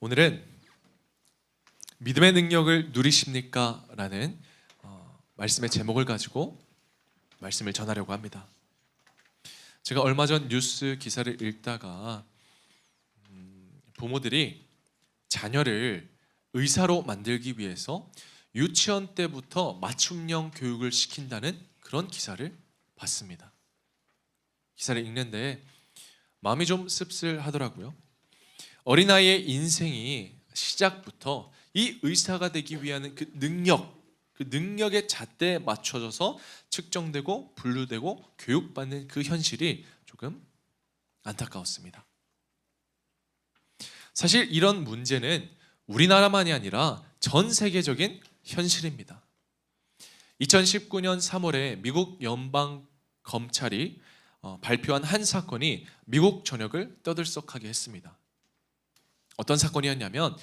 오늘은 믿음의 능력을 누리십니까? 라는 말씀의 제목을 가지고 말씀을 전하려고 합니다. 제가 얼마 전 뉴스 기사를 읽다가 부모들이 자녀를 의사로 만들기 위해서 유치원 때부터 맞춤형 교육을 시킨다는 그런 기사를 봤습니다. 기사를 읽는데 마음이 좀 씁쓸하더라고요. 어린아이의 인생이 시작부터 이 의사가 되기 위한 그 능력의 잣대에 맞춰져서 측정되고 분류되고 교육받는 그 현실이 조금 안타까웠습니다. 사실 이런 문제는 우리나라만이 아니라 전 세계적인 현실입니다. 2019년 3월에 미국 연방검찰이 발표한 한 사건이 미국 전역을 떠들썩하게 했습니다. 어떤 사건이었냐면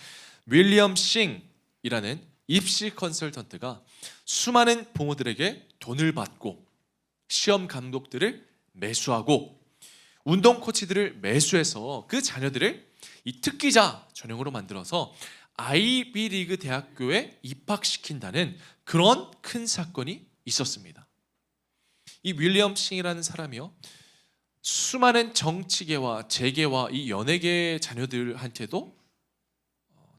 윌리엄 싱이라는 입시 컨설턴트가 수많은 부모들에게 돈을 받고 시험 감독들을 매수하고 운동 코치들을 매수해서 그 자녀들을 이 특기자 전형으로 만들어서 아이비리그 대학교에 입학시킨다는 그런 큰 사건이 있었습니다. 이 윌리엄 싱이라는 사람이요, 수많은 정치계와 재계와 이 연예계 자녀들한테도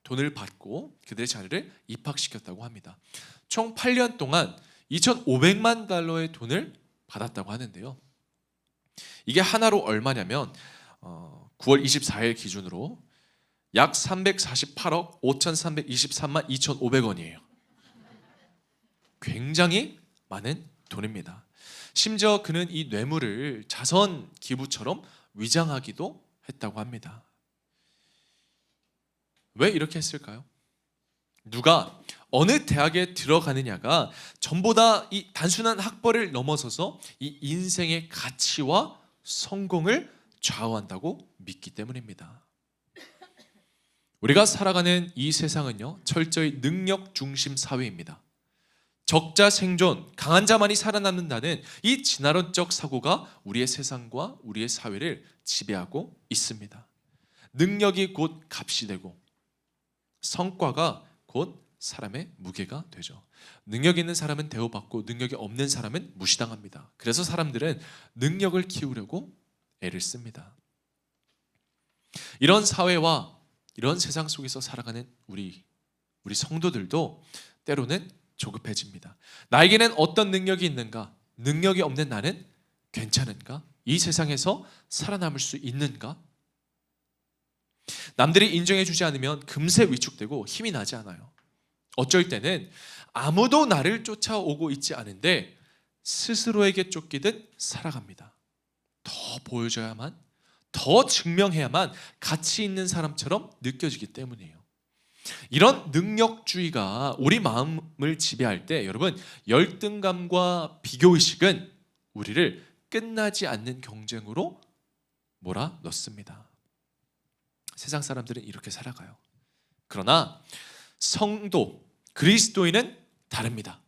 돈을 받고 그들의 자녀를 입학시켰다고 합니다. 총 8년 동안 2,500만 달러의 돈을 받았다고 하는데요. 이게 하나로 얼마냐면 9월 24일 기준으로 약 348억 5,323만 2,500원이에요. 굉장히 많은 돈입니다. 심지어 그는 이 뇌물을 자선 기부처럼 위장하기도 했다고 합니다. 왜 이렇게 했을까요? 누가 어느 대학에 들어가느냐가 전보다 이 단순한 학벌을 넘어서서 이 인생의 가치와 성공을 좌우한다고 믿기 때문입니다. 우리가 살아가는 이 세상은요, 철저히 능력 중심 사회입니다. 적자 생존, 강한 자만이 살아남는다는 이 진화론적 사고가 우리의 세상과 우리의 사회를 지배하고 있습니다. 능력이 곧 값이 되고 성과가 곧 사람의 무게가 되죠. 능력 있는 사람은 대우받고 능력이 없는 사람은 무시당합니다. 그래서 사람들은 능력을 키우려고 애를 씁니다. 이런 사회와 이런 세상 속에서 살아가는 우리 성도들도 때로는 조급해집니다. 나에게는 어떤 능력이 있는가? 능력이 없는 나는 괜찮은가? 이 세상에서 살아남을 수 있는가? 남들이 인정해 주지 않으면 금세 위축되고 힘이 나지 않아요. 어쩔 때는 아무도 나를 쫓아오고 있지 않은데 스스로에게 쫓기듯 살아갑니다. 더 보여줘야만, 더 증명해야만 가치 있는 사람처럼 느껴지기 때문이에요. 이런 능력주의가 우리 마음을 지배할 때 여러분, 열등감과 비교의식은 우리를 끝나지 않는 경쟁으로 몰아넣습니다. 세상 사람들은 이렇게 살아가요. 그러나 성도, 그리스도인은 다릅니다.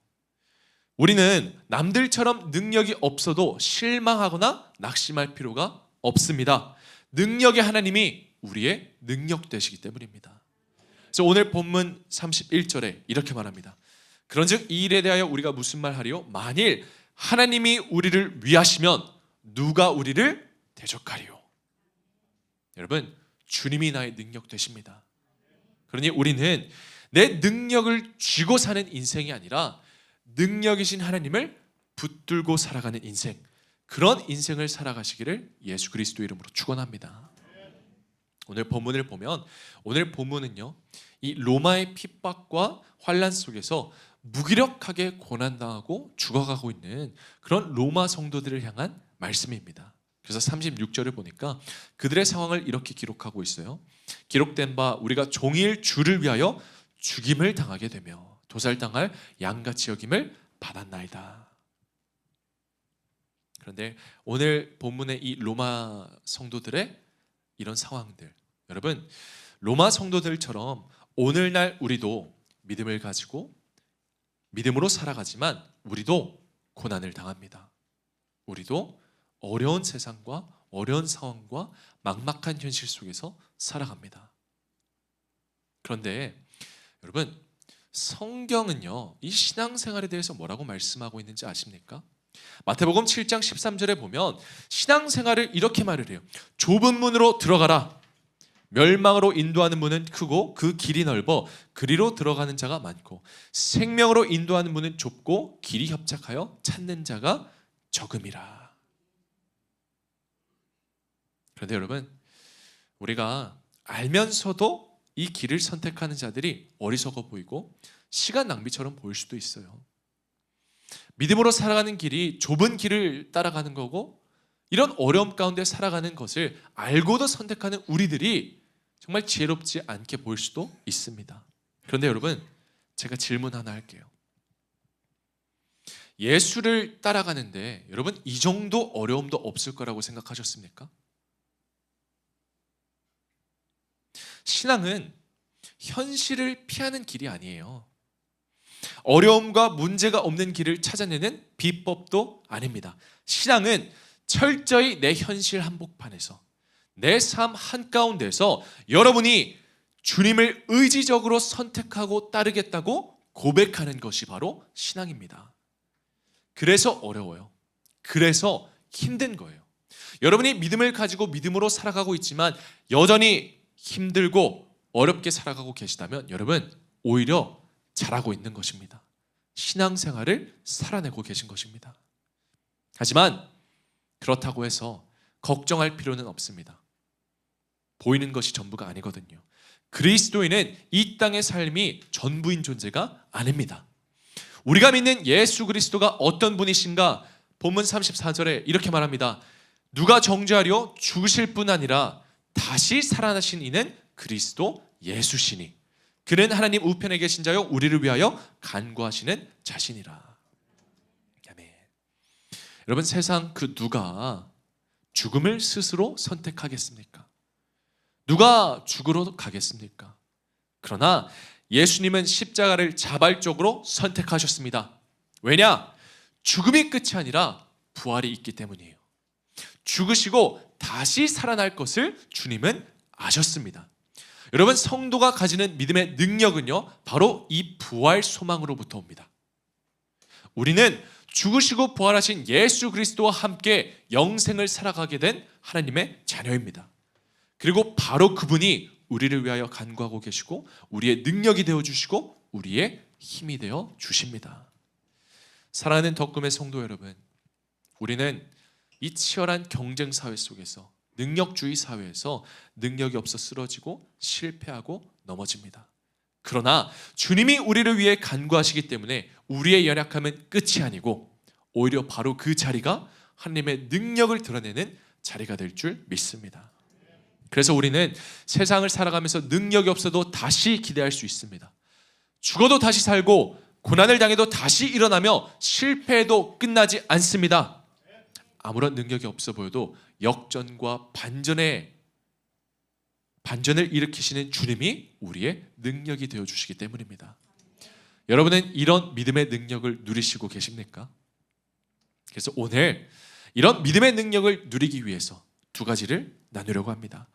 우리는 남들처럼 능력이 없어도 실망하거나 낙심할 필요가 없습니다. 능력의 하나님이 우리의 능력 되시기 때문입니다. 그래서 오늘 본문 31절에 이렇게 말합니다. 그런즉 이 일에 대하여 우리가 무슨 말 하리요? 만일 하나님이 우리를 위하시면 누가 우리를 대적하리요? 여러분, 주님이 나의 능력 되십니다. 그러니 우리는 내 능력을 쥐고 사는 인생이 아니라 능력이신 하나님을 붙들고 살아가는 인생, 그런 인생을 살아가시기를 예수 그리스도 이름으로 축원합니다. 오늘 본문을 보면, 오늘 본문은요, 이 로마의 핍박과 환난 속에서 무기력하게 고난당하고 죽어가고 있는 그런 로마 성도들을 향한 말씀입니다. 그래서 36절을 보니까 그들의 상황을 이렇게 기록하고 있어요. 기록된 바 우리가 종일 주를 위하여 죽임을 당하게 되며 도살당할 양같이 여김을 받았나이다. 그런데 오늘 본문의 이 로마 성도들의 이런 상황들, 여러분, 로마 성도들처럼 오늘날 우리도 믿음을 가지고 믿음으로 살아가지만 우리도 고난을 당합니다. 우리도 어려운 세상과 어려운 상황과 막막한 현실 속에서 살아갑니다. 그런데 여러분, 성경은요, 이 신앙생활에 대해서 뭐라고 말씀하고 있는지 아십니까? 마태복음 7장 13절에 보면 신앙생활을 이렇게 말을 해요. 좁은 문으로 들어가라. 멸망으로 인도하는 문은 크고 그 길이 넓어 그리로 들어가는 자가 많고 생명으로 인도하는 문은 좁고 길이 협착하여 찾는 자가 적음이라. 그런데 여러분, 우리가 알면서도 이 길을 선택하는 자들이 어리석어 보이고 시간 낭비처럼 보일 수도 있어요. 믿음으로 살아가는 길이 좁은 길을 따라가는 거고 이런 어려움 가운데 살아가는 것을 알고도 선택하는 우리들이 정말 지혜롭지 않게 보일 수도 있습니다. 그런데 여러분, 제가 질문 하나 할게요. 예수를 따라가는데 여러분, 이 정도 어려움도 없을 거라고 생각하셨습니까? 신앙은 현실을 피하는 길이 아니에요. 어려움과 문제가 없는 길을 찾아내는 비법도 아닙니다. 신앙은 철저히 내 현실 한복판에서 내 삶 한가운데서 여러분이 주님을 의지적으로 선택하고 따르겠다고 고백하는 것이 바로 신앙입니다. 그래서 어려워요. 그래서 힘든 거예요. 여러분이 믿음을 가지고 믿음으로 살아가고 있지만 여전히 힘들고 어렵게 살아가고 계시다면 여러분, 오히려 잘하고 있는 것입니다. 신앙생활을 살아내고 계신 것입니다. 하지만 그렇다고 해서 걱정할 필요는 없습니다. 보이는 것이 전부가 아니거든요. 그리스도인은 이 땅의 삶이 전부인 존재가 아닙니다. 우리가 믿는 예수 그리스도가 어떤 분이신가? 본문 34절에 이렇게 말합니다. 누가 정죄하려 죽으실 뿐 아니라 다시 살아나신 이는 그리스도 예수시니 그는 하나님 우편에 계신 자요 우리를 위하여 간구하시는 자신이라. 아멘. 여러분, 세상 그 누가 죽음을 스스로 선택하겠습니까? 누가 죽으러 가겠습니까? 그러나 예수님은 십자가를 자발적으로 선택하셨습니다. 왜냐? 죽음이 끝이 아니라 부활이 있기 때문이에요. 죽으시고 다시 살아날 것을 주님은 아셨습니다. 여러분, 성도가 가지는 믿음의 능력은요, 바로 이 부활 소망으로부터 옵니다. 우리는 죽으시고 부활하신 예수 그리스도와 함께 영생을 살아가게 된 하나님의 자녀입니다. 그리고 바로 그분이 우리를 위하여 간구하고 계시고 우리의 능력이 되어주시고 우리의 힘이 되어 주십니다. 사랑하는 덕금의 성도 여러분, 우리는 이 치열한 경쟁 사회 속에서, 능력주의 사회에서 능력이 없어 쓰러지고 실패하고 넘어집니다. 그러나 주님이 우리를 위해 간구하시기 때문에 우리의 연약함은 끝이 아니고 오히려 바로 그 자리가 하나님의 능력을 드러내는 자리가 될 줄 믿습니다. 그래서 우리는 세상을 살아가면서 능력이 없어도 다시 기대할 수 있습니다. 죽어도 다시 살고 고난을 당해도 다시 일어나며 실패해도 끝나지 않습니다. 아무런 능력이 없어 보여도 역전과 반전을 일으키시는 주님이 우리의 능력이 되어주시기 때문입니다. 여러분은 이런 믿음의 능력을 누리시고 계십니까? 그래서 오늘 이런 믿음의 능력을 누리기 위해서 두 가지를 나누려고 합니다.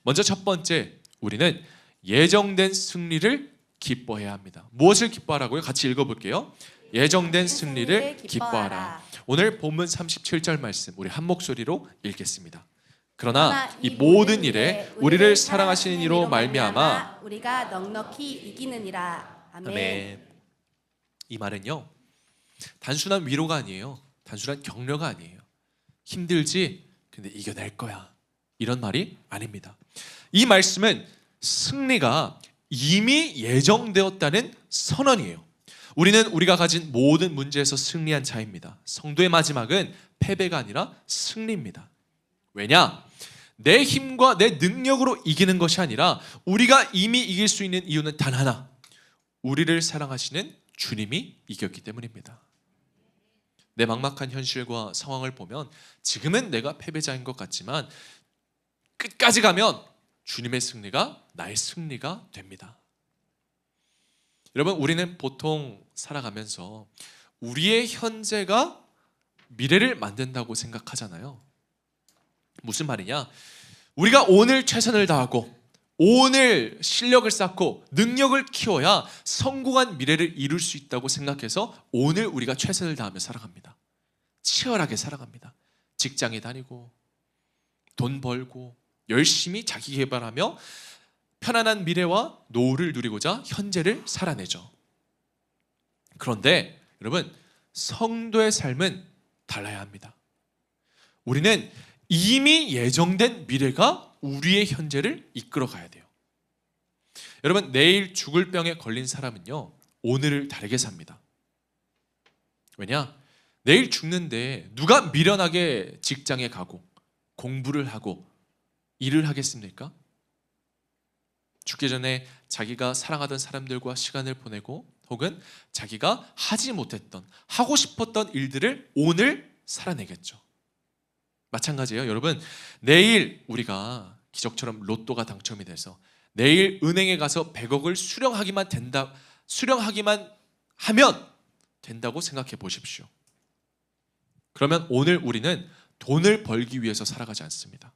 먼저 첫 번째, 우리는 예정된 승리를 기뻐해야 합니다. 무엇을 기뻐하라고요? 같이 읽어볼게요. 예정된 승리를 기뻐하라. 오늘 본문 37절 말씀 우리 한 목소리로 읽겠습니다. 그러나 이 모든 일에 우리를 사랑하시는 이로 말미암아 우리가 넉넉히 이기느니라. 아멘. 이 말은요, 단순한 위로가 아니에요. 단순한 격려가 아니에요. 힘들지? 근데 이겨낼 거야. 이런 말이 아닙니다. 이 말씀은 승리가 이미 예정되었다는 선언이에요. 우리는 우리가 가진 모든 문제에서 승리한 자입니다. 성도의 마지막은 패배가 아니라 승리입니다. 왜냐? 내 힘과 내 능력으로 이기는 것이 아니라 우리가 이미 이길 수 있는 이유는 단 하나, 우리를 사랑하시는 주님이 이겼기 때문입니다. 내 막막한 현실과 상황을 보면 지금은 내가 패배자인 것 같지만 끝까지 가면 주님의 승리가 나의 승리가 됩니다. 여러분, 우리는 보통 살아가면서 우리의 현재가 미래를 만든다고 생각하잖아요. 무슨 말이냐? 우리가 오늘 최선을 다하고 오늘 실력을 쌓고 능력을 키워야 성공한 미래를 이룰 수 있다고 생각해서 오늘 우리가 최선을 다하며 살아갑니다. 치열하게 살아갑니다. 직장에 다니고 돈 벌고 열심히 자기 개발하며 편안한 미래와 노후를 누리고자 현재를 살아내죠. 그런데 여러분, 성도의 삶은 달라야 합니다. 우리는 이미 예정된 미래가 우리의 현재를 이끌어 가야 돼요. 여러분, 내일 죽을 병에 걸린 사람은요, 오늘을 다르게 삽니다. 왜냐? 내일 죽는데 누가 미련하게 직장에 가고 공부를 하고 일을 하겠습니까? 죽기 전에 자기가 사랑하던 사람들과 시간을 보내고 혹은 자기가 하지 못했던, 하고 싶었던 일들을 오늘 살아내겠죠. 마찬가지예요. 여러분, 내일 우리가 기적처럼 로또가 당첨이 돼서 내일 은행에 가서 100억을 수령하기만 하면 된다고 생각해 보십시오. 그러면 오늘 우리는 돈을 벌기 위해서 살아가지 않습니다.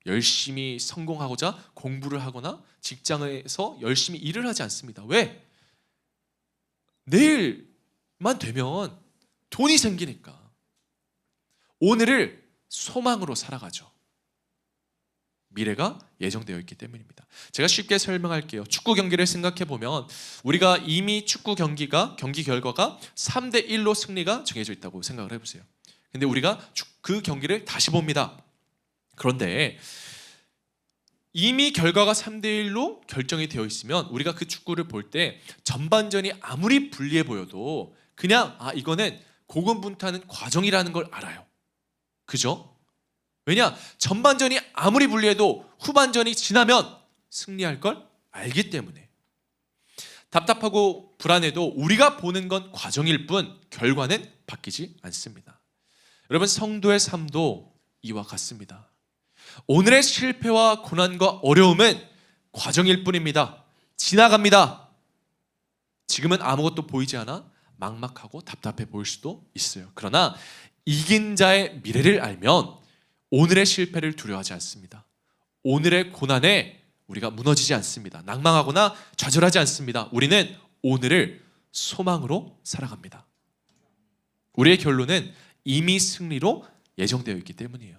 열심히 성공하고자 공부를 하거나 직장에서 열심히 일을 하지 않습니다. 왜? 내일만 되면 돈이 생기니까. 오늘을 소망으로 살아가죠. 미래가 예정되어 있기 때문입니다. 제가 쉽게 설명할게요. 축구 경기를 생각해 보면 우리가 이미 축구 경기 결과가 3대1로 승리가 정해져 있다고 생각을 해보세요. 근데 우리가 그 경기를 다시 봅니다. 그런데 이미 결과가 3대1로 결정이 되어 있으면 우리가 그 축구를 볼 때 전반전이 아무리 불리해 보여도 그냥 이거는 고군분투하는 과정이라는 걸 알아요. 그죠? 왜냐? 전반전이 아무리 불리해도 후반전이 지나면 승리할 걸 알기 때문에. 답답하고 불안해도 우리가 보는 건 과정일 뿐 결과는 바뀌지 않습니다. 여러분, 성도의 삶도 이와 같습니다. 오늘의 실패와 고난과 어려움은 과정일 뿐입니다. 지나갑니다. 지금은 아무것도 보이지 않아 막막하고 답답해 보일 수도 있어요. 그러나 이긴 자의 미래를 알면 오늘의 실패를 두려워하지 않습니다. 오늘의 고난에 우리가 무너지지 않습니다. 낭망하거나 좌절하지 않습니다. 우리는 오늘을 소망으로 살아갑니다. 우리의 결론은 이미 승리로 예정되어 있기 때문이에요.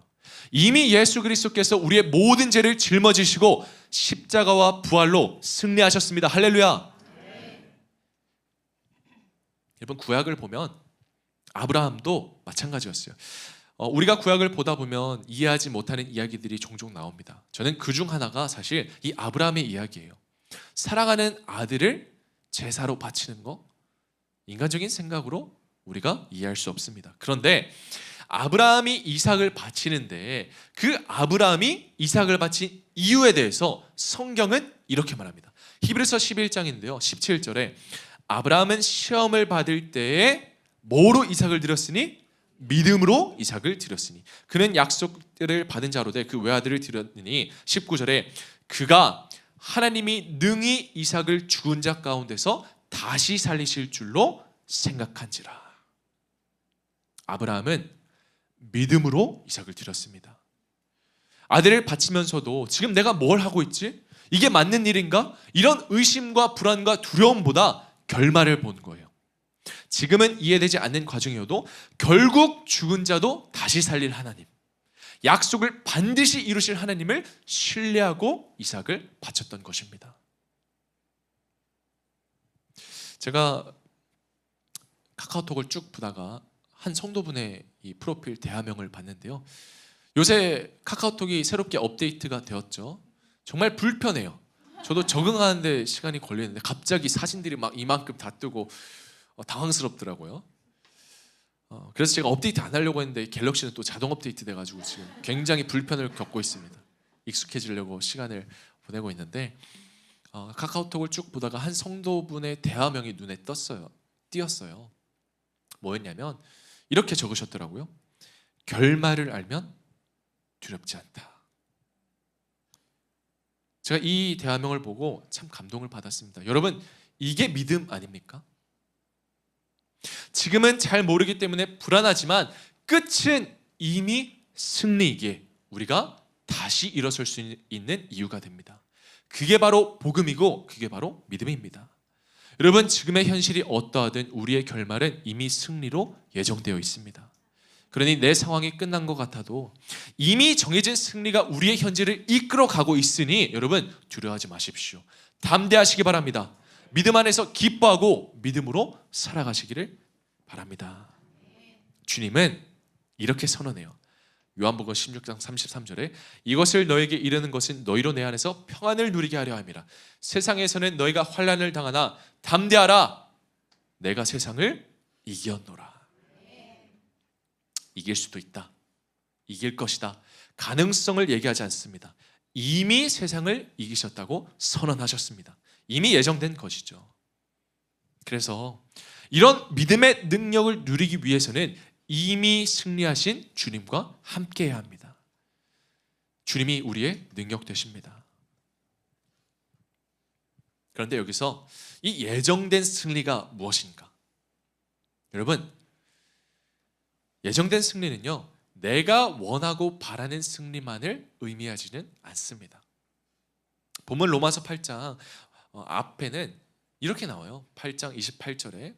이미 예수 그리스도께서 우리의 모든 죄를 짊어지시고 십자가와 부활로 승리하셨습니다. 할렐루야. 여러분, 구약을 보면 아브라함도 마찬가지였어요. 우리가 구약을 보다 보면 이해하지 못하는 이야기들이 종종 나옵니다. 저는 그중 하나가 사실 이 아브라함의 이야기예요. 사랑하는 아들을 제사로 바치는 거, 인간적인 생각으로 우리가 이해할 수 없습니다. 그런데 아브라함이 이삭을 바치는데 그 아브라함이 이삭을 바친 이유에 대해서 성경은 이렇게 말합니다. 히브리서 11장인데요 17절에 아브라함은 시험을 받을 때에 뭐로 이삭을 드렸으니? 믿음으로 이삭을 드렸으니 그는 약속을 받은 자로 돼 그 외아들을 드렸느니 19절에 그가 하나님이 능히 이삭을 죽은 자 가운데서 다시 살리실 줄로 생각한지라. 아브라함은 믿음으로 이삭을 드렸습니다. 아들을 바치면서도 지금 내가 뭘 하고 있지? 이게 맞는 일인가? 이런 의심과 불안과 두려움보다 결말을 본 거예요. 지금은 이해되지 않는 과정이어도 결국 죽은 자도 다시 살릴 하나님, 약속을 반드시 이루실 하나님을 신뢰하고 이삭을 바쳤던 것입니다. 제가 카카오톡을 쭉 보다가 한 성도분의 이 프로필 대화명을 봤는데요. 요새 카카오톡이 새롭게 업데이트가 되었죠. 정말 불편해요. 저도 적응하는데 시간이 걸리는데 갑자기 사진들이 막 이만큼 다 뜨고 당황스럽더라고요. 그래서 제가 업데이트 안 하려고 했는데 갤럭시는 또 자동 업데이트 돼가지고 지금 굉장히 불편을 겪고 있습니다. 익숙해지려고 시간을 보내고 있는데 카카오톡을 쭉 보다가 한 성도분의 대화명이 눈에 띄었어요. 뭐였냐면 이렇게 적으셨더라고요. 결말을 알면 두렵지 않다. 제가 이 대화명을 보고 참 감동을 받았습니다. 여러분, 이게 믿음 아닙니까? 지금은 잘 모르기 때문에 불안하지만 끝은 이미 승리이기에 우리가 다시 일어설 수 있는 이유가 됩니다. 그게 바로 복음이고 그게 바로 믿음입니다. 여러분, 지금의 현실이 어떠하든 우리의 결말은 이미 승리로 예정되어 있습니다. 그러니 내 상황이 끝난 것 같아도 이미 정해진 승리가 우리의 현재를 이끌어가고 있으니 여러분, 두려워하지 마십시오. 담대하시기 바랍니다. 믿음 안에서 기뻐하고 믿음으로 살아가시기를 바랍니다. 주님은 이렇게 선언해요. 요한복음 16장 33절에 이것을 너에게 이르는 것은 너희로 내 안에서 평안을 누리게 하려 함이라. 세상에서는 너희가 환난을 당하나 담대하라. 내가 세상을 이겼노라. 이길 수도 있다. 이길 것이다. 가능성을 얘기하지 않습니다. 이미 세상을 이기셨다고 선언하셨습니다. 이미 예정된 것이죠. 그래서 이런 믿음의 능력을 누리기 위해서는 이미 승리하신 주님과 함께해야 합니다. 주님이 우리의 능력 되십니다. 그런데 여기서 이 예정된 승리가 무엇인가? 여러분, 예정된 승리는요, 내가 원하고 바라는 승리만을 의미하지는 않습니다. 본문 로마서 8장 앞에는 이렇게 나와요. 8장 28절에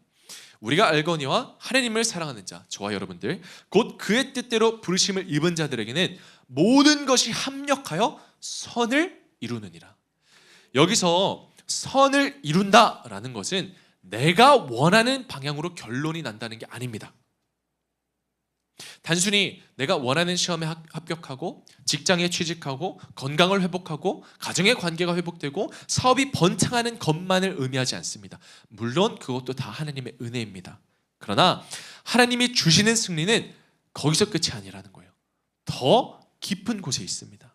우리가 알거니와 하나님을 사랑하는 자, 저와 여러분들 곧 그의 뜻대로 부르심을 입은 자들에게는 모든 것이 합력하여 선을 이루느니라. 여기서 선을 이룬다라는 것은 내가 원하는 방향으로 결론이 난다는 게 아닙니다. 단순히 내가 원하는 시험에 합격하고 직장에 취직하고 건강을 회복하고 가정의 관계가 회복되고 사업이 번창하는 것만을 의미하지 않습니다. 물론 그것도 다 하나님의 은혜입니다. 그러나 하나님이 주시는 승리는 거기서 끝이 아니라는 거예요. 더 깊은 곳에 있습니다.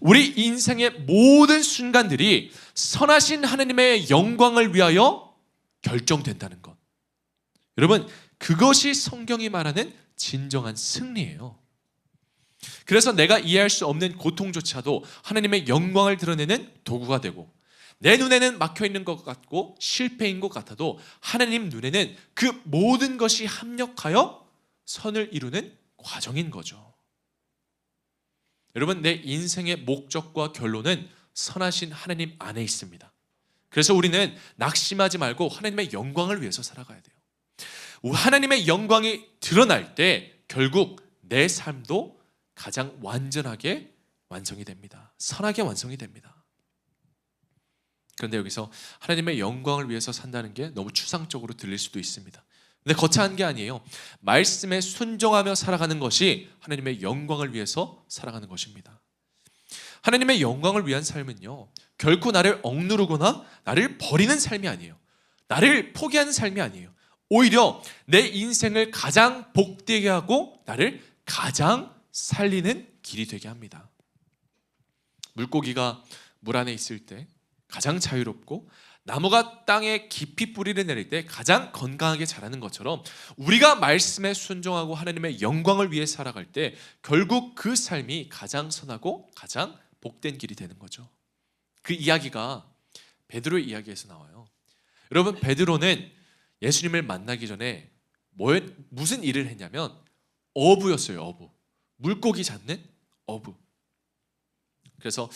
우리 인생의 모든 순간들이 선하신 하나님의 영광을 위하여 결정된다는 것. 여러분, 그것이 성경이 말하는 진정한 승리예요. 그래서 내가 이해할 수 없는 고통조차도 하나님의 영광을 드러내는 도구가 되고, 내 눈에는 막혀있는 것 같고 실패인 것 같아도 하나님 눈에는 그 모든 것이 합력하여 선을 이루는 과정인 거죠. 여러분, 내 인생의 목적과 결론은 선하신 하나님 안에 있습니다. 그래서 우리는 낙심하지 말고 하나님의 영광을 위해서 살아가야 돼요. 하나님의 영광이 드러날 때 결국 내 삶도 가장 완전하게 완성이 됩니다. 선하게 완성이 됩니다. 그런데 여기서 하나님의 영광을 위해서 산다는 게 너무 추상적으로 들릴 수도 있습니다. 근데 거창한 게 아니에요. 말씀에 순종하며 살아가는 것이 하나님의 영광을 위해서 살아가는 것입니다. 하나님의 영광을 위한 삶은요, 결코 나를 억누르거나 나를 버리는 삶이 아니에요. 나를 포기하는 삶이 아니에요. 오히려 내 인생을 가장 복되게 하고 나를 가장 살리는 길이 되게 합니다. 물고기가 물 안에 있을 때 가장 자유롭고 나무가 땅에 깊이 뿌리를 내릴 때 가장 건강하게 자라는 것처럼 우리가 말씀에 순종하고 하나님의 영광을 위해 살아갈 때 결국 그 삶이 가장 선하고 가장 복된 길이 되는 거죠. 그 이야기가 베드로의 이야기에서 나와요. 여러분, 베드로는 예수님을 만나기 전에 무슨 일을 했냐면 어부였어요. 어부. 물고기 잡는 어부. 그래서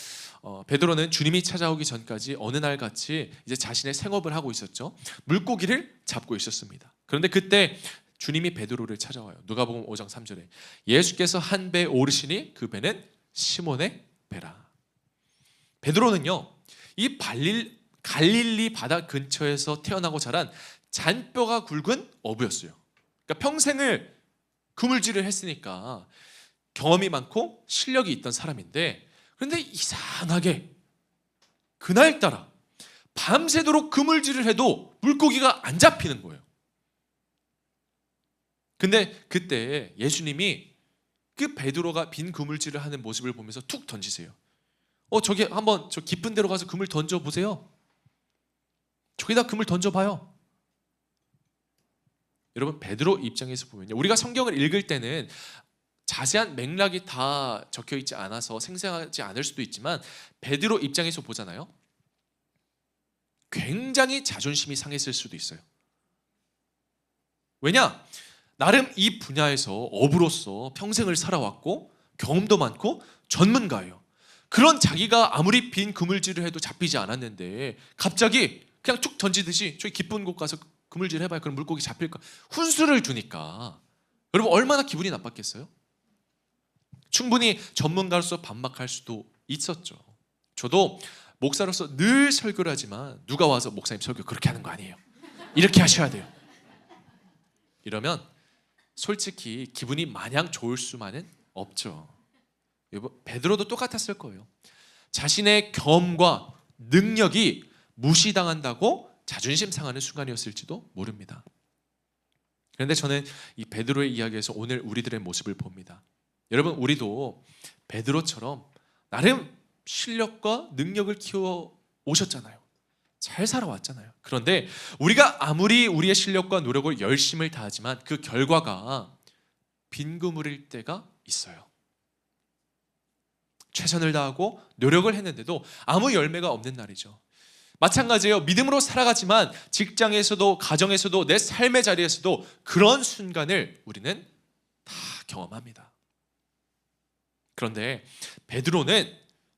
베드로는 주님이 찾아오기 전까지 어느 날 같이 이제 자신의 생업을 하고 있었죠. 물고기를 잡고 있었습니다. 그런데 그때 주님이 베드로를 찾아와요. 누가복음 5장 3절에 예수께서 한 배에 오르시니 그 배는 시몬의 배라. 베드로는요, 이 갈릴리 바다 근처에서 태어나고 자란 잔뼈가 굵은 어부였어요. 그러니까 평생을 그물질을 했으니까 경험이 많고 실력이 있던 사람인데, 그런데 이상하게 그날따라 밤새도록 그물질을 해도 물고기가 안 잡히는 거예요. 근데 그때 예수님이 그 베드로가 빈 그물질을 하는 모습을 보면서 툭 던지세요. 저기 한번 저 깊은 데로 가서 그물 던져보세요. 저기다 그물 던져봐요. 여러분, 베드로 입장에서 보면요, 우리가 성경을 읽을 때는 자세한 맥락이 다 적혀 있지 않아서 생생하지 않을 수도 있지만 베드로 입장에서 보잖아요. 굉장히 자존심이 상했을 수도 있어요. 왜냐? 나름 이 분야에서 어부로서 평생을 살아왔고 경험도 많고 전문가예요. 그런 자기가 아무리 빈 그물질을 해도 잡히지 않았는데 갑자기 그냥 툭 던지듯이 저기 깊은 곳 가서 그물질 해봐요. 그럼 물고기 잡힐까? 훈수를 주니까 여러분 얼마나 기분이 나빴겠어요? 충분히 전문가로서 반박할 수도 있었죠. 저도 목사로서 늘 설교를 하지만 누가 와서 목사님 설교 그렇게 하는 거 아니에요. 이렇게 하셔야 돼요. 이러면 솔직히 기분이 마냥 좋을 수만은 없죠. 베드로도 똑같았을 거예요. 자신의 경험과 능력이 무시당한다고 자존심 상하는 순간이었을지도 모릅니다. 그런데 저는 이 베드로의 이야기에서 오늘 우리들의 모습을 봅니다. 여러분, 우리도 베드로처럼 나름 실력과 능력을 키워 오셨잖아요. 잘 살아왔잖아요. 그런데 우리가 아무리 우리의 실력과 노력을 열심을 다하지만 그 결과가 빈 그물일 때가 있어요. 최선을 다하고 노력을 했는데도 아무 열매가 없는 날이죠. 마찬가지예요. 믿음으로 살아가지만 직장에서도 가정에서도 내 삶의 자리에서도 그런 순간을 우리는 다 경험합니다. 그런데 베드로는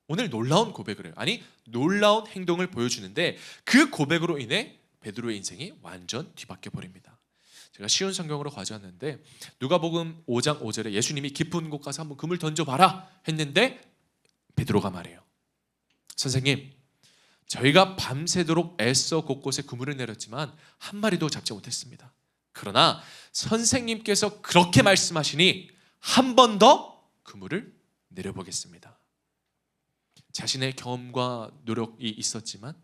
오늘 놀라운 고백을 해요. 아니, 놀라운 행동을 보여주는데 그 고백으로 인해 베드로의 인생이 완전 뒤바뀌어 버립니다. 제가 쉬운 성경으로 가져왔는데 누가복음 5장 5절에 예수님이 깊은 곳 가서 한번 그물 던져봐라 했는데 베드로가 말해요. 선생님, 저희가 밤새도록 애써 곳곳에 그물을 내렸지만 한 마리도 잡지 못했습니다. 그러나 선생님께서 그렇게 말씀하시니 한 번 더 그물을 내려보겠습니다. 자신의 경험과 노력이 있었지만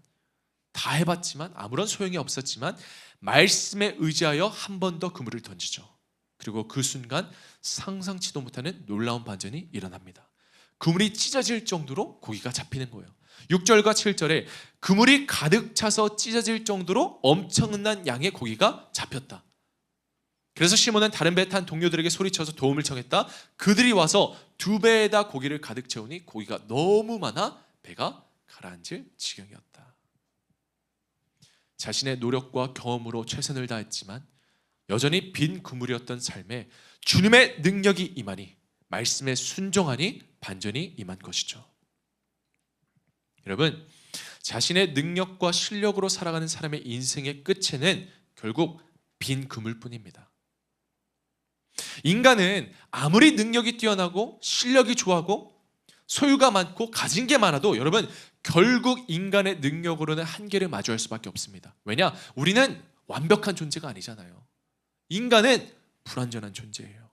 다 해봤지만 아무런 소용이 없었지만 말씀에 의지하여 한 번 더 그물을 던지죠. 그리고 그 순간 상상치도 못하는 놀라운 반전이 일어납니다. 그물이 찢어질 정도로 고기가 잡히는 거예요. 6절과 7절에 그물이 가득 차서 찢어질 정도로 엄청난 양의 고기가 잡혔다. 그래서 시몬은 다른 배에 탄 동료들에게 소리쳐서 도움을 청했다. 그들이 와서 2배에다 고기를 가득 채우니 고기가 너무 많아 배가 가라앉을 지경이었다. 자신의 노력과 경험으로 최선을 다했지만 여전히 빈 그물이었던 삶에 주님의 능력이 임하니 말씀에 순종하니 반전이 임한 것이죠. 여러분, 자신의 능력과 실력으로 살아가는 사람의 인생의 끝에는 결국 빈 그물뿐입니다. 인간은 아무리 능력이 뛰어나고 실력이 좋아하고 소유가 많고 가진 게 많아도 여러분 결국 인간의 능력으로는 한계를 마주할 수밖에 없습니다. 왜냐? 우리는 완벽한 존재가 아니잖아요. 인간은 불완전한 존재예요.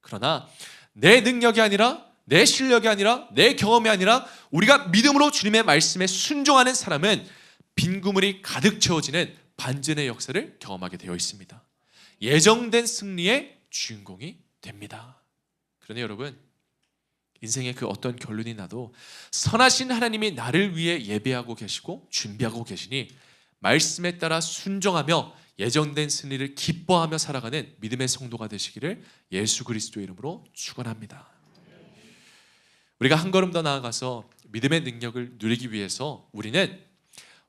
그러나 내 능력이 아니라 내 실력이 아니라 내 경험이 아니라 우리가 믿음으로 주님의 말씀에 순종하는 사람은 빈 그물이 가득 채워지는 반전의 역사를 경험하게 되어 있습니다. 예정된 승리의 주인공이 됩니다. 그러니 여러분, 인생의 그 어떤 결론이 나도 선하신 하나님이 나를 위해 예배하고 계시고 준비하고 계시니 말씀에 따라 순종하며 예정된 승리를 기뻐하며 살아가는 믿음의 성도가 되시기를 예수 그리스도의 이름으로 축원합니다. 우리가 한 걸음 더 나아가서 믿음의 능력을 누리기 위해서 우리는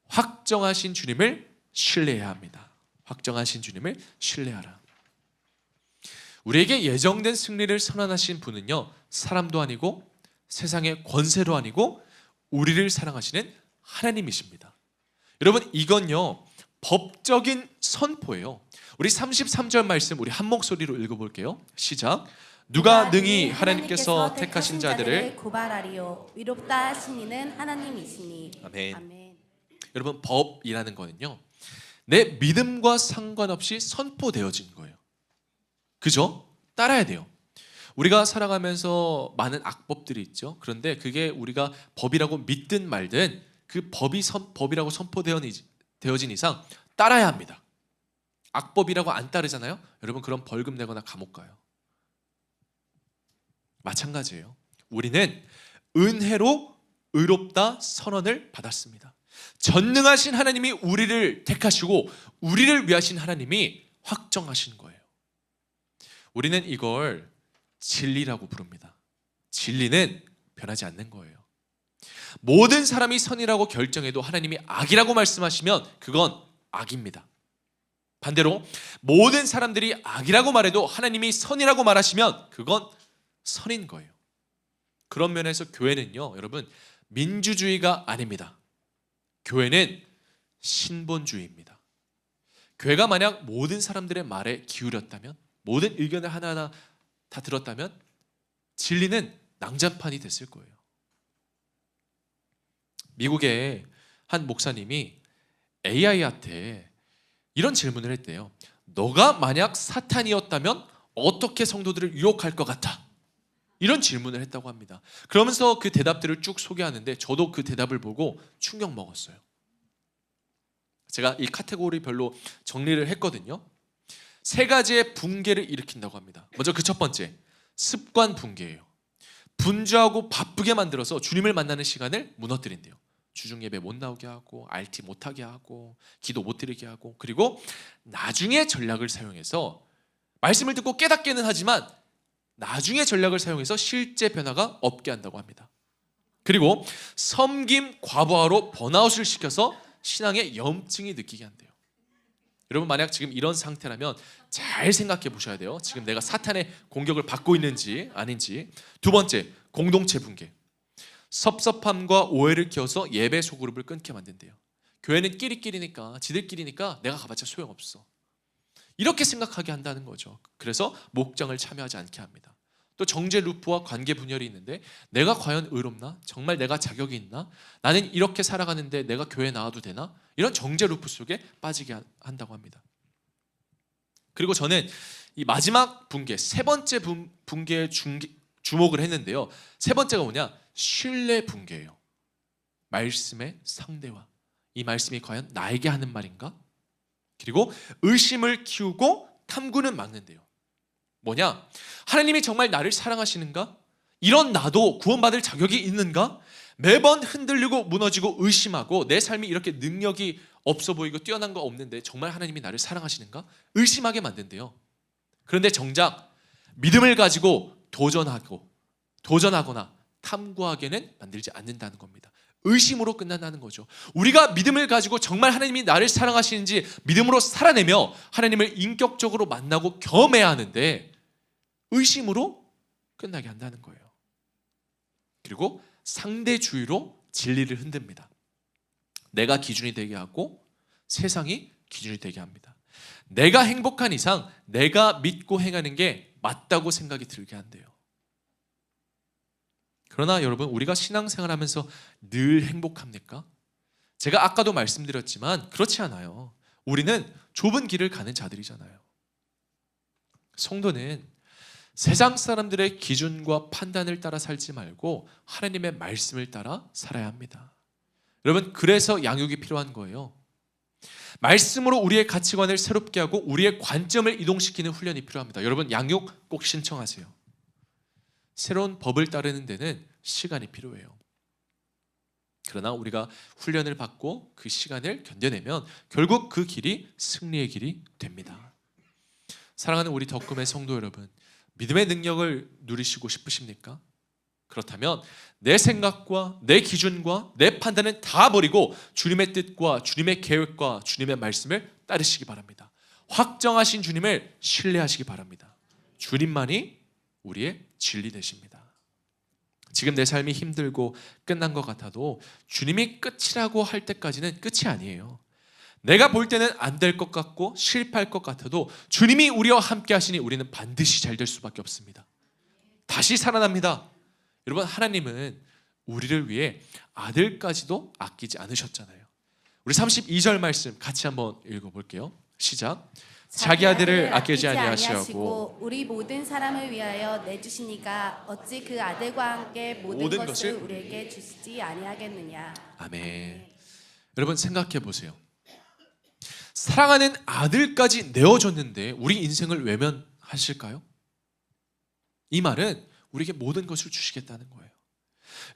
확정하신 주님을 신뢰해야 합니다. 확정하신 주님을 신뢰하라. 우리에게 예정된 승리를 선언하신 분은요, 사람도 아니고 세상의 권세도 아니고 우리를 사랑하시는 하나님이십니다. 여러분, 이건요 법적인 선포예요. 우리 33절 말씀 우리 한 목소리로 읽어볼게요. 시작. 누가 능히 하나님께서 택하신 자들을 고발하리요 위롭다 하신 이는 하나님이시니. 아멘. 아멘. 여러분, 법이라는 거는요 내 믿음과 상관없이 선포되어진 거예요. 그죠? 따라야 돼요. 우리가 살아가면서 많은 악법들이 있죠. 그런데 그게 우리가 법이라고 믿든 말든 그 법이라고 선포되어진 이상 따라야 합니다. 악법이라고 안 따르잖아요. 여러분, 그럼 벌금 내거나 감옥 가요. 마찬가지예요. 우리는 은혜로 의롭다 선언을 받았습니다. 전능하신 하나님이 우리를 택하시고 우리를 위하신 하나님이 확정하신 거예요. 우리는 이걸 진리라고 부릅니다. 진리는 변하지 않는 거예요. 모든 사람이 선이라고 결정해도 하나님이 악이라고 말씀하시면 그건 악입니다. 반대로 모든 사람들이 악이라고 말해도 하나님이 선이라고 말하시면 그건 선인 거예요. 그런 면에서 교회는요, 여러분, 민주주의가 아닙니다. 교회는 신본주의입니다. 교회가 만약 모든 사람들의 말에 기울였다면, 모든 의견을 하나하나 다 들었다면 진리는 난장판이 됐을 거예요. 미국의 한 목사님이 AI한테 이런 질문을 했대요. 너가 만약 사탄이었다면 어떻게 성도들을 유혹할 것 같아? 이런 질문을 했다고 합니다. 그러면서 그 대답들을 쭉 소개하는데 저도 그 대답을 보고 충격 먹었어요. 제가 이 카테고리별로 정리를 했거든요. 3가지의 붕괴를 일으킨다고 합니다. 먼저 그 첫 번째, 습관 붕괴예요. 분주하고 바쁘게 만들어서 주님을 만나는 시간을 무너뜨린대요. 주중 예배 못 나오게 하고, RT 못 하게 하고, 기도 못 드리게 하고, 그리고 나중에 전략을 사용해서 말씀을 듣고 깨닫게는 하지만 나중에 전략을 사용해서 실제 변화가 없게 한다고 합니다. 그리고 섬김 과부하로 번아웃을 시켜서 신앙에 염증이 느끼게 한대요. 여러분, 만약 지금 이런 상태라면 잘 생각해 보셔야 돼요. 지금 내가 사탄의 공격을 받고 있는지 아닌지. 2번째, 공동체 붕괴. 섭섭함과 오해를 키워서 예배 소그룹을 끊게 만든대요. 교회는 끼리끼리니까, 지들끼리니까 내가 가봤자 소용없어, 이렇게 생각하게 한다는 거죠. 그래서 목장을 참여하지 않게 합니다. 또 정죄 루프와 관계 분열이 있는데 내가 과연 의롭나? 정말 내가 자격이 있나? 나는 이렇게 살아가는데 내가 교회에 나와도 되나? 이런 정죄 루프 속에 빠지게 한다고 합니다. 그리고 저는 이 마지막 붕괴, 3번째 붕괴에 주목을 했는데요. 3번째가 뭐냐? 신뢰 붕괴예요. 말씀의 상대화. 이 말씀이 과연 나에게 하는 말인가? 그리고 의심을 키우고 탐구는 막는데요. 뭐냐? 하나님이 정말 나를 사랑하시는가? 이런 나도 구원받을 자격이 있는가? 매번 흔들리고 무너지고 의심하고 내 삶이 이렇게 능력이 없어 보이고 뛰어난 거 없는데 정말 하나님이 나를 사랑하시는가? 의심하게 만든대요. 그런데 정작 믿음을 가지고 도전하거나 탐구하게는 만들지 않는다는 겁니다. 의심으로 끝난다는 거죠. 우리가 믿음을 가지고 정말 하나님이 나를 사랑하시는지 믿음으로 살아내며 하나님을 인격적으로 만나고 경험해야 하는데 의심으로 끝나게 한다는 거예요. 그리고 상대주의로 진리를 흔듭니다. 내가 기준이 되게 하고 세상이 기준이 되게 합니다. 내가 행복한 이상 내가 믿고 행하는 게 맞다고 생각이 들게 한대요. 그러나 여러분, 우리가 신앙생활하면서 늘 행복합니까? 제가 아까도 말씀드렸지만 그렇지 않아요. 우리는 좁은 길을 가는 자들이잖아요. 성도는 세상 사람들의 기준과 판단을 따라 살지 말고 하나님의 말씀을 따라 살아야 합니다. 여러분, 그래서 양육이 필요한 거예요. 말씀으로 우리의 가치관을 새롭게 하고 우리의 관점을 이동시키는 훈련이 필요합니다. 여러분, 양육 꼭 신청하세요. 새로운 법을 따르는 데는 시간이 필요해요. 그러나 우리가 훈련을 받고 그 시간을 견뎌내면 결국 그 길이 승리의 길이 됩니다. 사랑하는 우리 덕금의 성도 여러분, 믿음의 능력을 누리시고 싶으십니까? 그렇다면 내 생각과 내 기준과 내 판단은 다 버리고 주님의 뜻과 주님의 계획과 주님의 말씀을 따르시기 바랍니다. 확정하신 주님을 신뢰하시기 바랍니다. 주님만이 우리의 진리 되십니다. 지금 내 삶이 힘들고 끝난 것 같아도 주님이 끝이라고 할 때까지는 끝이 아니에요. 내가 볼 때는 안 될 것 같고 실패할 것 같아도 주님이 우리와 함께 하시니 우리는 반드시 잘 될 수밖에 없습니다. 다시 살아납니다. 여러분, 하나님은 우리를 위해 아들까지도 아끼지 않으셨잖아요. 우리 32절 말씀 같이 한번 읽어볼게요. 시작. 자기 아들을 아끼지 아니하시고 우리 모든 사람을 위하여 내주시니까 어찌 그 아들과 함께 모든 것을 우리에게 주시지 아니하겠느냐. 아멘. 여러분, 생각해 보세요. 사랑하는 아들까지 내어줬는데 우리 인생을 외면하실까요? 이 말은 우리에게 모든 것을 주시겠다는 거예요.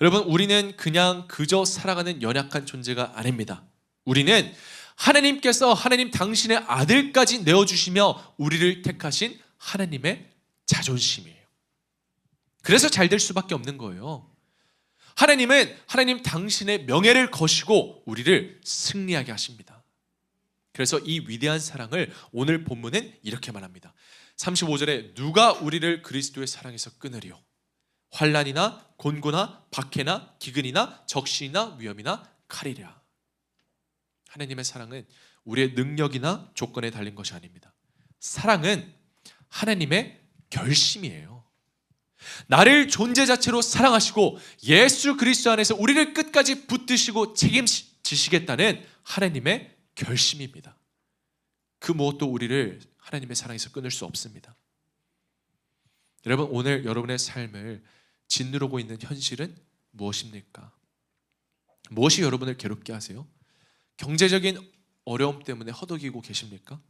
여러분, 우리는 그냥 그저 살아가는 연약한 존재가 아닙니다. 우리는 하나님께서 하나님 당신의 아들까지 내어주시며 우리를 택하신 하나님의 자존심이에요. 그래서 잘 될 수밖에 없는 거예요. 하나님은 하나님 당신의 명예를 거시고 우리를 승리하게 하십니다. 그래서 이 위대한 사랑을 오늘 본문은 이렇게 말합니다. 35절에 누가 우리를 그리스도의 사랑에서 끊으리요? 환난이나 곤고나 박해나 기근이나 적신이나 위험이나 칼이랴. 하나님의 사랑은 우리의 능력이나 조건에 달린 것이 아닙니다. 사랑은 하나님의 결심이에요. 나를 존재 자체로 사랑하시고 예수 그리스도 안에서 우리를 끝까지 붙드시고 책임지시겠다는 하나님의 결심입니다. 그 무엇도 우리를 하나님의 사랑에서 끊을 수 없습니다. 여러분, 오늘 여러분의 삶을 짓누르고 있는 현실은 무엇입니까? 무엇이 여러분을 괴롭게 하세요? 경제적인 어려움 때문에 허덕이고 계십니까?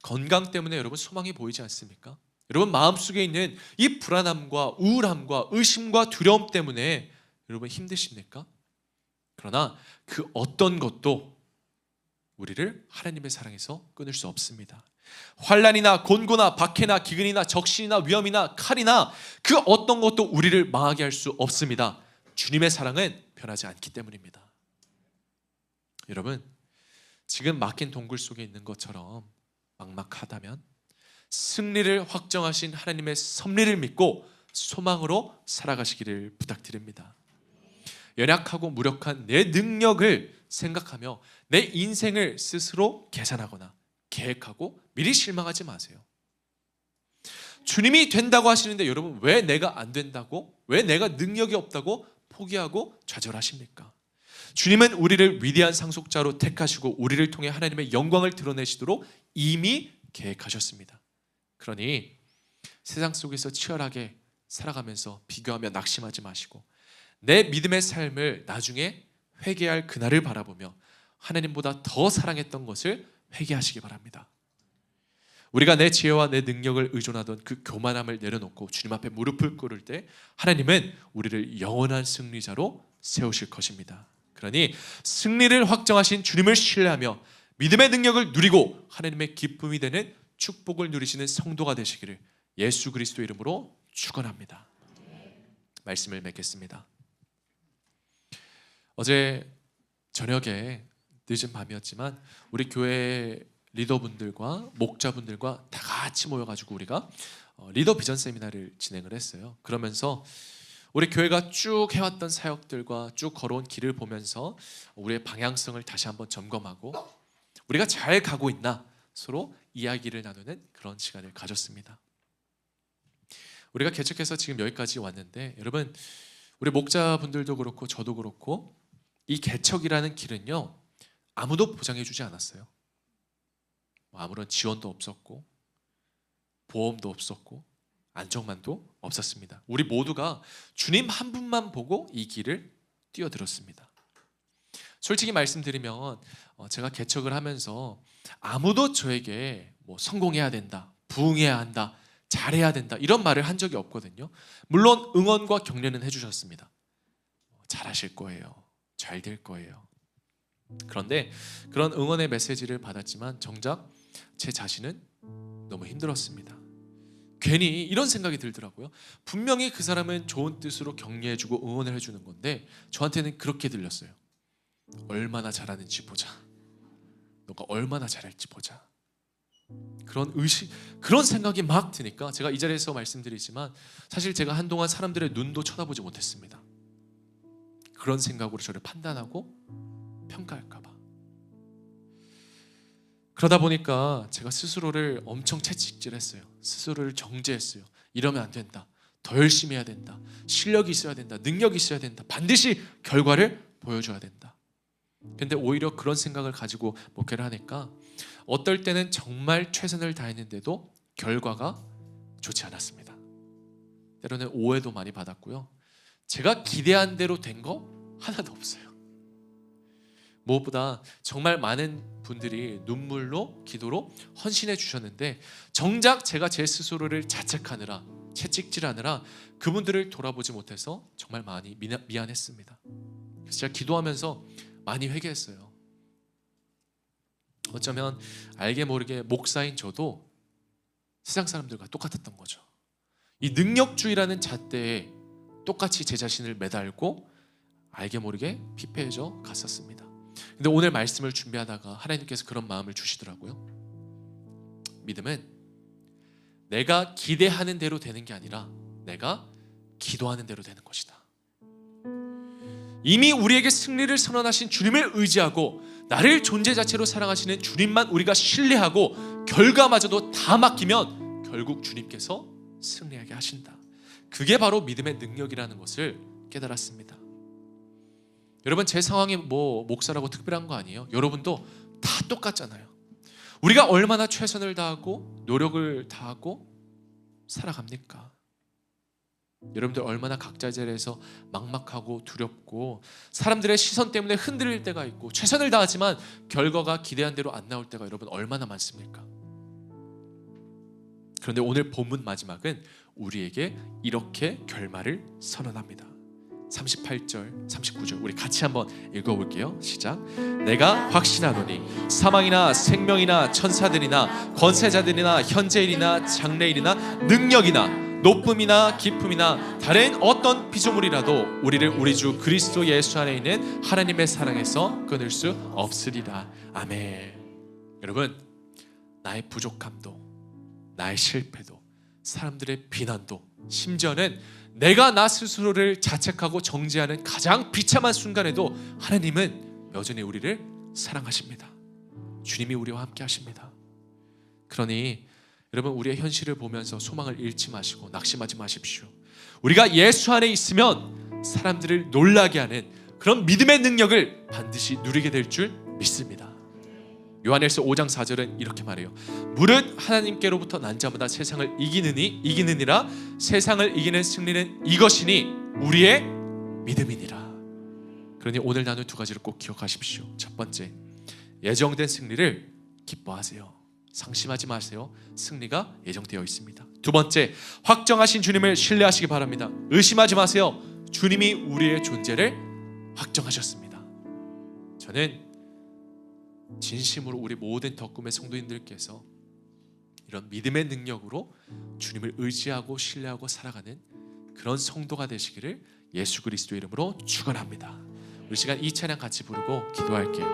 건강 때문에 여러분 소망이 보이지 않습니까? 여러분 마음속에 있는 이 불안함과 우울함과 의심과 두려움 때문에 여러분 힘드십니까? 그러나 그 어떤 것도 우리를 하나님의 사랑에서 끊을 수 없습니다. 환난이나 곤고나 박해나 기근이나 적신이나 위험이나 칼이나 그 어떤 것도 우리를 망하게 할 수 없습니다. 주님의 사랑은 변하지 않기 때문입니다. 여러분, 지금 막힌 동굴 속에 있는 것처럼 막막하다면 승리를 확정하신 하나님의 섭리를 믿고 소망으로 살아가시기를 부탁드립니다. 연약하고 무력한 내 능력을 생각하며 내 인생을 스스로 계산하거나 계획하고 미리 실망하지 마세요. 주님이 된다고 하시는데 여러분 왜 내가 안 된다고, 왜 내가 능력이 없다고 포기하고 좌절하십니까? 주님은 우리를 위대한 상속자로 택하시고 우리를 통해 하나님의 영광을 드러내시도록 이미 계획하셨습니다. 그러니 세상 속에서 치열하게 살아가면서 비교하며 낙심하지 마시고 내 믿음의 삶을 나중에 회개할 그날을 바라보며 하나님보다 더 사랑했던 것을 회개하시기 바랍니다. 우리가 내 지혜와 내 능력을 의존하던 그 교만함을 내려놓고 주님 앞에 무릎을 꿇을 때 하나님은 우리를 영원한 승리자로 세우실 것입니다. 그러니 승리를 확정하신 주님을 신뢰하며 믿음의 능력을 누리고 하나님의 기쁨이 되는 축복을 누리시는 성도가 되시기를 예수 그리스도 이름으로 축원합니다. 말씀을 맺겠습니다. 어제 저녁에 늦은 밤이었지만 우리 교회 리더분들과 목자분들과 다 같이 모여가지고 우리가 리더 비전 세미나를 진행을 했어요. 그러면서 우리 교회가 쭉 해왔던 사역들과 쭉 걸어온 길을 보면서 우리의 방향성을 다시 한번 점검하고 우리가 잘 가고 있나 서로 이야기를 나누는 그런 시간을 가졌습니다. 우리가 개척해서 지금 여기까지 왔는데 여러분 우리 목자분들도 그렇고 저도 그렇고 이 개척이라는 길은요 아무도 보장해주지 않았어요. 아무런 지원도 없었고 보험도 없었고 안정만도 없었습니다. 우리 모두가 주님 한 분만 보고 이 길을 뛰어들었습니다. 솔직히 말씀드리면 제가 개척을 하면서 아무도 저에게 뭐 성공해야 된다, 부흥해야 한다, 잘해야 된다 이런 말을 한 적이 없거든요. 물론 응원과 격려는 해주셨습니다. 잘하실 거예요, 잘 될 거예요. 그런데 그런 응원의 메시지를 받았지만 정작 제 자신은 너무 힘들었습니다. 괜히 이런 생각이 들더라고요. 분명히 그 사람은 좋은 뜻으로 격려해주고 응원을 해주는 건데 저한테는 그렇게 들렸어요. 얼마나 잘하는지 보자. 너가 얼마나 잘할지 보자. 그런 의식, 그런 생각이 막 드니까 제가 이 자리에서 말씀드리지만 사실 제가 한동안 사람들의 눈도 쳐다보지 못했습니다. 그런 생각으로 저를 판단하고 평가할까 봐. 그러다 보니까 제가 스스로를 엄청 채찍질했어요. 스스로를 정죄했어요. 이러면 안 된다. 더 열심히 해야 된다. 실력이 있어야 된다. 능력이 있어야 된다. 반드시 결과를 보여줘야 된다. 근데 오히려 그런 생각을 가지고 목회를 하니까 어떨 때는 정말 최선을 다했는데도 결과가 좋지 않았습니다. 때로는 오해도 많이 받았고요. 제가 기대한 대로 된 거 하나도 없어요. 무엇보다 정말 많은 분들이 눈물로 기도로 헌신해 주셨는데 정작 제가 제 스스로를 자책하느라 채찍질하느라 그분들을 돌아보지 못해서 정말 많이 미안했습니다. 그래서 제가 기도하면서 많이 회개했어요. 어쩌면 알게 모르게 목사인 저도 세상 사람들과 똑같았던 거죠. 이 능력주의라는 잣대에 똑같이 제 자신을 매달고 알게 모르게 피폐해져 갔었습니다. 근데 오늘 말씀을 준비하다가 하나님께서 그런 마음을 주시더라고요. 믿음은 내가 기대하는 대로 되는 게 아니라 내가 기도하는 대로 되는 것이다. 이미 우리에게 승리를 선언하신 주님을 의지하고 나를 존재 자체로 사랑하시는 주님만 우리가 신뢰하고 결과마저도 다 맡기면 결국 주님께서 승리하게 하신다. 그게 바로 믿음의 능력이라는 것을 깨달았습니다. 여러분, 제 상황이 뭐 목사라고 특별한 거 아니에요. 여러분도 다 똑같잖아요. 우리가 얼마나 최선을 다하고 노력을 다하고 살아갑니까? 여러분들 얼마나 각자의 자리에서 막막하고 두렵고 사람들의 시선 때문에 흔들릴 때가 있고 최선을 다하지만 결과가 기대한 대로 안 나올 때가 여러분 얼마나 많습니까? 그런데 오늘 본문 마지막은 우리에게 이렇게 결말을 선언합니다. 38절, 39절 우리 같이 한번 읽어볼게요. 시작. 내가 확신하노니 사망이나 생명이나 천사들이나 권세자들이나 현재일이나 장래일이나 능력이나 높음이나 깊음이나 다른 어떤 피조물이라도 우리를 우리 주 그리스도 예수 안에 있는 하나님의 사랑에서 끊을 수 없으리라. 아멘. 여러분, 나의 부족함도 나의 실패도 사람들의 비난도 심지어는 내가 나 스스로를 자책하고 정죄하는 가장 비참한 순간에도 하나님은 여전히 우리를 사랑하십니다. 주님이 우리와 함께 하십니다. 그러니 여러분, 우리의 현실을 보면서 소망을 잃지 마시고 낙심하지 마십시오. 우리가 예수 안에 있으면 사람들을 놀라게 하는 그런 믿음의 능력을 반드시 누리게 될 줄 믿습니다. 요한일서 5장 4절은 이렇게 말해요. 무릇 하나님께로부터 난 자마다 세상을 이기느니라. 세상을 이기는 승리는 이것이니 우리의 믿음이니라. 그러니 오늘 나눌 두 가지를 꼭 기억하십시오. 첫 번째, 예정된 승리를 기뻐하세요. 상심하지 마세요. 승리가 예정되어 있습니다. 두 번째, 확정하신 주님을 신뢰하시기 바랍니다. 의심하지 마세요. 주님이 우리의 존재를 확정하셨습니다. 저는 진심으로 우리 모든 덕금의 성도님들께서 이런 믿음의 능력으로 주님을 의지하고 신뢰하고 살아가는 그런 성도가 되시기를 예수 그리스도 이름으로 축원합니다. 우리 시간 이 찬양 같이 부르고 기도할게요.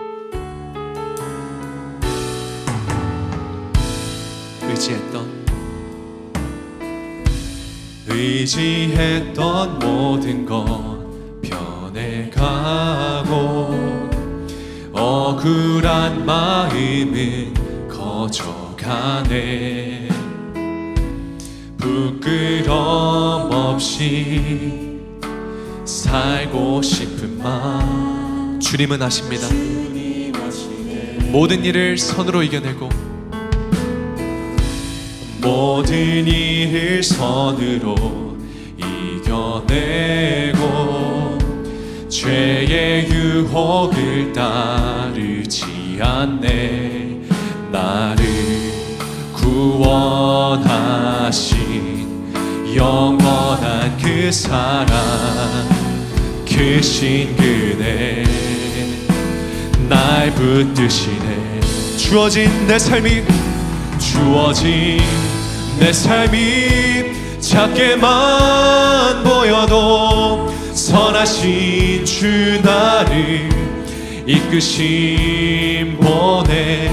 의지했던 모든 것 변해가고 억울한 마음은 거져가네. 부끄럼 없이 살고 싶은 마음 주님은 아십니다. 모든 일을 선으로 이겨내고 모든 일을 선으로 이겨내고 죄의 유혹을 따르지 않네. 나를 구원하신 영원한 그 사랑 크신 그대 날 붙드시네. 주어진 내 삶이 작게만 보여도 선하신 주 나를 이끄신 분의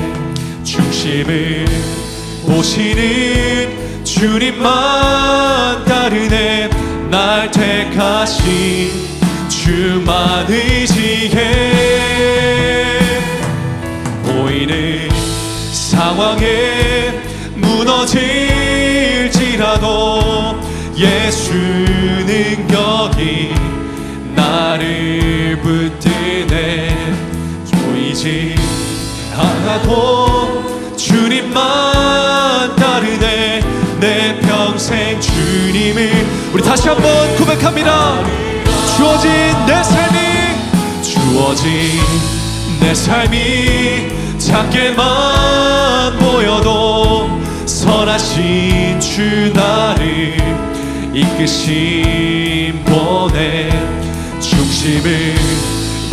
중심을 보시는 주님만 따르네. 날 택하신 주만 의지해. 보이는 상황에 무너질지라도 예수 능력이 나를 붙드네. 보이지 않아도 주님만 따르네. 내 평생 주님을 우리 다시 한번 고백합니다. 주어진 내 삶이 작게만 보여도 선하신 주 나를 이끄신 분의 중심을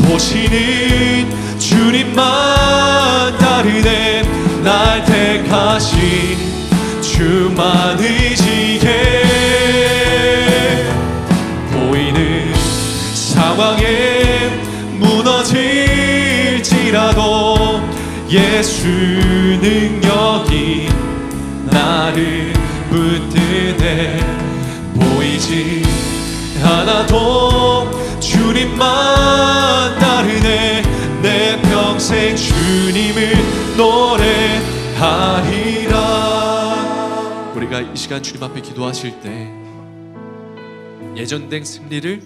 보시는 주님만 따르네. 날 택하신 주만 의지해. 보이는 상황에 무너질지라도 예수 능력이 나를 붙드네. 보이지 몰라도 주님만 따르네. 내 평생 주님을 노래하리라. 우리가 이 시간 주님 앞에 기도하실 때 예정된 승리를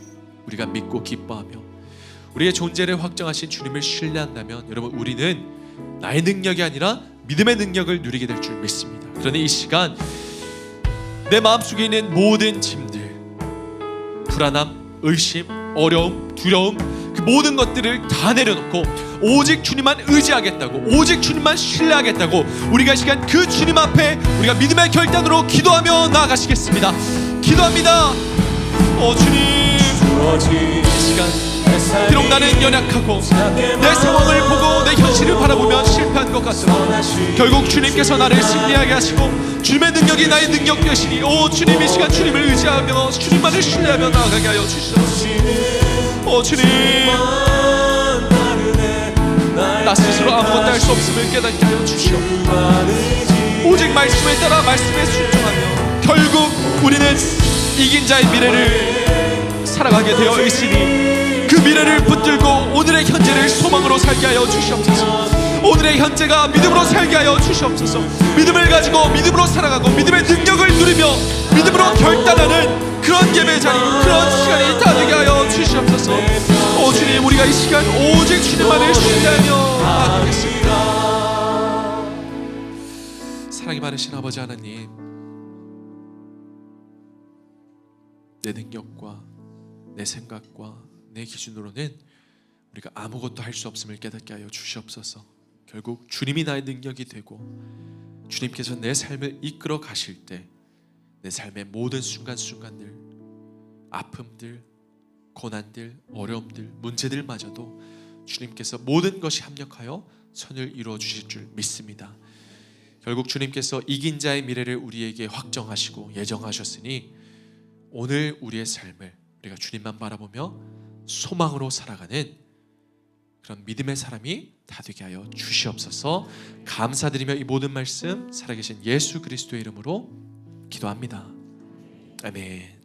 우리가 믿고 기뻐하며 우리의 존재를 확정하신 주님을 신뢰한다면 여러분, 우리는 나의 능력이 아니라 믿음의 능력을 누리게 될 줄 믿습니다. 그러니 이 시간 내 마음속에 있는 모든 짐들, 불안함, 의심, 어려움, 두려움, 그 모든 것들을 다 내려놓고 오직 주님만 의지하겠다고, 오직 주님만 신뢰하겠다고 우리가 이 시간 그 주님 앞에 우리가 믿음의 결단으로 기도하며 나아가시겠습니다. 기도합니다. 주님, 이 시간 비록 나는 연약하고 내 상황을 보고 내 현실을 바라보면 실패한 것 같으나 결국 주님께서 나를 승리하게 하시고 주님의 능력이 나의 능력 되시니 주님, 이 시간 주님을 의지하며 주님만을 신뢰하며 나아가게 하여 주시옵소서. 주님, 나 스스로 아무것도 할 수 없음을 깨닫게 하여 주시옵소서. 오직 말씀에 따라 말씀에 순종하며 결국 우리는 이긴 자의 미래를 살아가게 되어 있으니 그 미래를 붙들고 오늘의 현재를 소망으로 살게 하여 주시옵소서. 오늘의 현재가 믿음으로 살게 하여 주시옵소서. 믿음을 가지고 믿음으로 살아가고 믿음의 능력을 누리며 믿음으로 결단하는 그런 예배 자리, 그런 시간이 다 되게 하여 주시옵소서. 주님, 우리가 이 시간 오직 주님만을 신뢰하며 나아가겠습니다. 사랑이 많으신 아버지 하나님, 내 능력과 내 생각과 내 기준으로는 우리가 아무것도 할 수 없음을 깨닫게 하여 주시옵소서. 결국 주님이 나의 능력이 되고 주님께서 내 삶을 이끌어 가실 때 내 삶의 모든 순간순간들, 아픔들, 고난들, 어려움들, 문제들마저도 주님께서 모든 것이 합력하여 선을 이루어 주실 줄 믿습니다. 결국 주님께서 이긴 자의 미래를 우리에게 확정하시고 예정하셨으니 오늘 우리의 삶을 우리가 주님만 바라보며 소망으로 살아가는 그런 믿음의 사람이 다 되게 하여 주시옵소서. 감사드리며 이 모든 말씀 살아계신 예수 그리스도의 이름으로 기도합니다. 아멘.